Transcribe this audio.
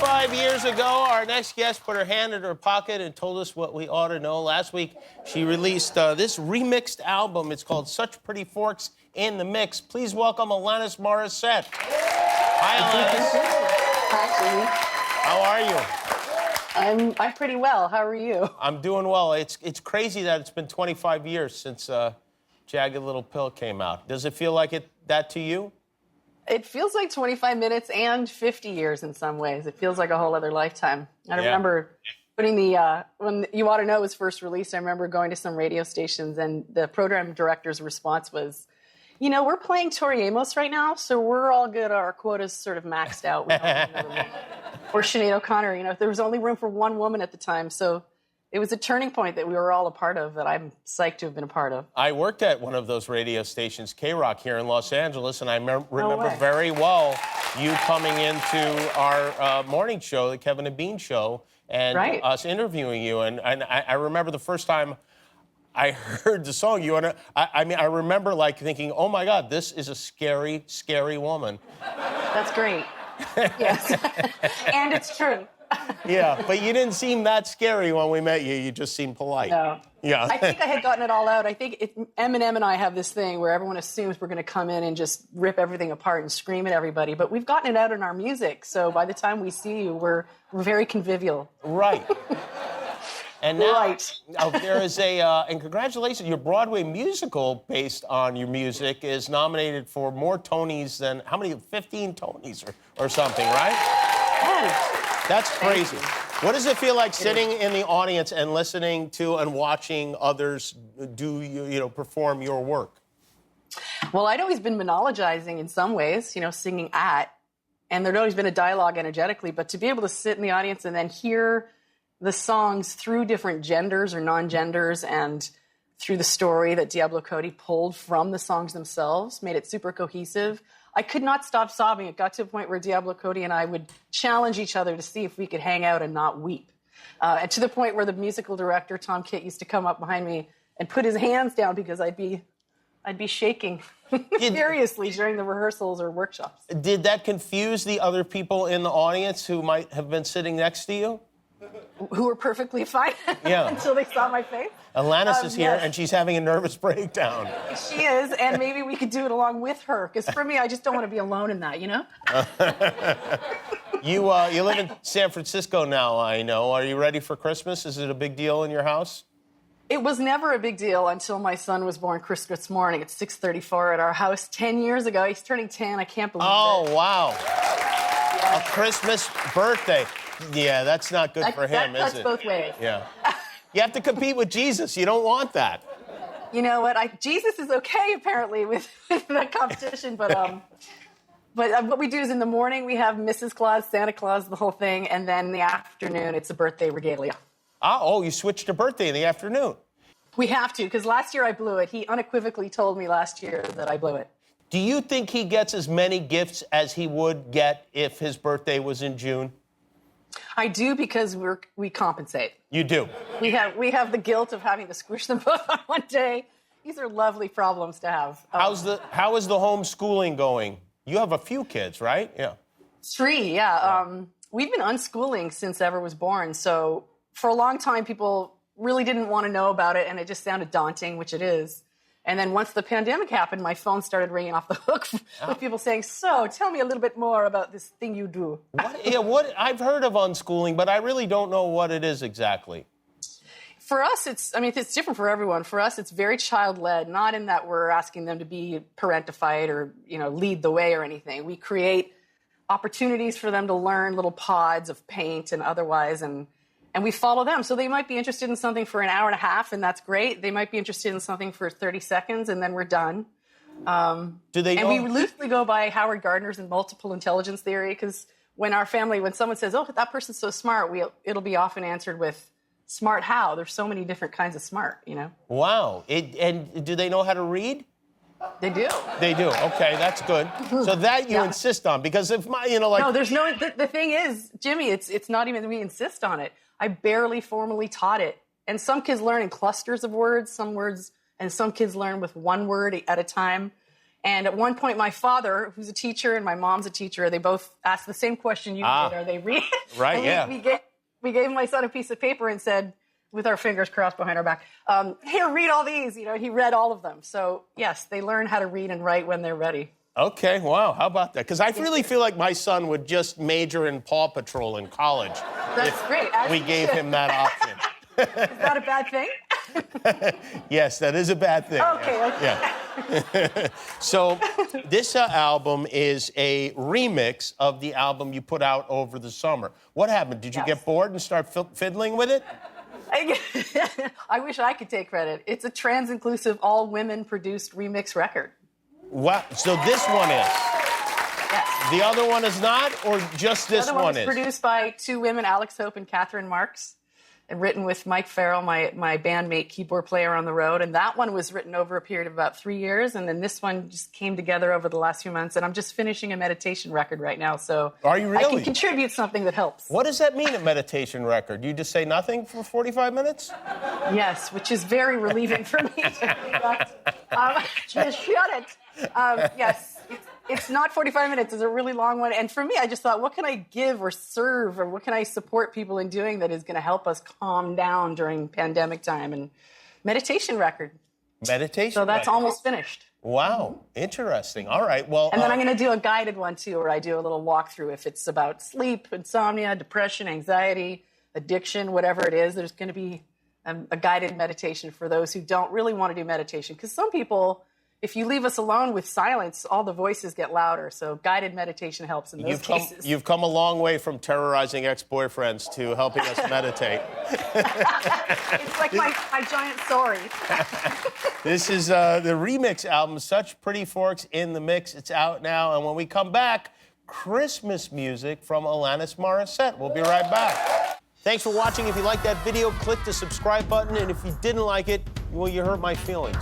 25 years ago, our next guest put her hand in her pocket and told us what we ought to know. Last week, she released this remixed album. It's called Such Pretty Forks in the Mix. Please welcome Alanis Morissette. Hi, Alanis. Hi, Jimmy. How are you? I'm pretty well. How are you? I'm doing well. It's crazy that it's been 25 years since Jagged Little Pill came out. Does it feel like that to you? It feels like 25 minutes and 50 years in some ways. It feels like a whole other lifetime. I remember putting when You Ought to Know was first released, I remember going to some radio stations and the program director's response was, you know, we're playing Tori Amos right now, so we're all good. Our quota's sort of maxed out. We don't need another woman. Or Sinead O'Connor, you know, there was only room for one woman at the time. So it was a turning point that we were all a part of that I'm psyched to have been a part of. I worked at one of those radio stations, K-Rock, here in Los Angeles, and I remember very well you coming into our morning show, the Kevin and Bean show, and us interviewing you. And I remember the first time I heard the song, I remember like thinking, oh my God, this is a scary, scary woman. That's great. Yes. And it's true. Yeah, but you didn't seem that scary when we met you. You just seemed polite. No. Yeah. I think I had gotten it all out. I think Eminem and I have this thing where everyone assumes we're going to come in and just rip everything apart and scream at everybody. But we've gotten it out in our music. So by the time we see you, we're very convivial. Right. And now there is and congratulations, your Broadway musical based on your music is nominated for more Tonys than, how many, 15 Tonys or something, right? Oh. That's crazy. What does it feel like sitting in the audience and listening to and watching others perform your work? Well, I'd always been monologizing in some ways, singing and there'd always been a dialogue energetically, but to be able to sit in the audience and then hear the songs through different genders or non-genders and through the story that Diablo Cody pulled from the songs themselves made it super cohesive. I could not stop sobbing. It got to a point where Diablo Cody and I would challenge each other to see if we could hang out and not weep. And to the point where the musical director, Tom Kitt, used to come up behind me and put his hands down because I'd be shaking furiously during the rehearsals or workshops. Did that confuse the other people in the audience who might have been sitting next to you? Who were perfectly fine until they saw my face. Alanis is here, and she's having a nervous breakdown. She is, and maybe we could do it along with her, because for me, I just don't want to be alone in that, You live in San Francisco now, I know. Are you ready for Christmas? Is it a big deal in your house? It was never a big deal until my son was born Christmas morning at 6:34 at our house 10 years ago. He's turning 10. I can't believe it. Oh, wow. Yeah. A Christmas birthday. Yeah, that's not good for him, is it? That's both ways. Yeah. You have to compete with Jesus. You don't want that. You know what? Jesus is okay, apparently, with that competition. But what we do is in the morning, we have Mrs. Claus, Santa Claus, the whole thing. And then in the afternoon, it's a birthday regalia. Oh, you switched to birthday in the afternoon. We have to, because last year I blew it. He unequivocally told me last year that I blew it. Do you think he gets as many gifts as he would get if his birthday was in June? I do, because we compensate. You do? We have the guilt of having to squish them both on one day. These are lovely problems to have. How is the homeschooling going? You have a few kids, right? Yeah. 3, yeah. We've been unschooling since Ever was born. So for a long time, people really didn't want to know about it, and it just sounded daunting, which it is. And then once the pandemic happened, my phone started ringing off the hook with people saying, so tell me a little bit more about this thing you do. What I've heard of unschooling, but I really don't know what it is exactly. For us, it's different for everyone. For us, it's very child-led, not in that we're asking them to be parentified or, lead the way or anything. We create opportunities for them to learn little pods of paint and otherwise, and we follow them. So they might be interested in something for an hour and a half, and that's great. They might be interested in something for 30 seconds, and then we're done. Do they? And we loosely go by Howard Gardner's and multiple intelligence theory, because when someone says, oh, that person's so smart, it'll be often answered with, smart how? There's so many different kinds of smart, Wow. And do they know how to read? They do. They do. Okay, that's good. So that you insist on, because if No, there's no. The thing is, Jimmy, it's not even that we insist on it. I barely formally taught it, and some kids learn in clusters of words, and some kids learn with one word at a time. And at one point, my father, who's a teacher, and my mom's a teacher, they both asked the same question you did. Are they reading? Right, yeah. We gave my son a piece of paper and said, with our fingers crossed behind our back, here, read all these. He read all of them. So, yes, they learn how to read and write when they're ready. Okay, wow, how about that? Because I really feel like my son would just major in Paw Patrol in college. That's great. We gave him that option. Is that a bad thing? Yes, that is a bad thing. Okay. Yeah. So this album is a remix of the album you put out over the summer. What happened? Did you get bored and start fiddling with it? I wish I could take credit. It's a trans-inclusive, all-women-produced remix record. Wow. So this one is? Yes. The other one is not, or just this one is? The other one is is? produced by two women, Alex Hope and Catherine Marks, and written with Mike Farrell, my bandmate, keyboard player on the road. And that one was written over a period of about 3 years. And then this one just came together over the last few months. And I'm just finishing a meditation record right now. So are you really? I can contribute something that helps. What does that mean, a meditation record? You just say nothing for 45 minutes? Yes, which is very relieving for me. Just shut it. Yes, it's not 45 minutes. It's a really long one. And for me, I just thought, what can I give or serve, or what can I support people in doing that is going to help us calm down during pandemic time? And meditation record. Meditation. So that's almost finished. Wow, interesting. All right, well. And then I'm going to do a guided one too, where I do a little walkthrough. If it's about sleep, insomnia, depression, anxiety, addiction, whatever it is, there's going to be a guided meditation for those who don't really want to do meditation. Because some people, if you leave us alone with silence, all the voices get louder. So guided meditation helps in those cases. You've come a long way from terrorizing ex-boyfriends to helping us meditate. It's like my giant sorry. This is the remix album, Such Pretty Forks in the Mix. It's out now. And when we come back, Christmas music from Alanis Morissette. We'll be right back. Thanks for watching. If you liked that video, click the subscribe button. And if you didn't like it, well, you hurt my feelings.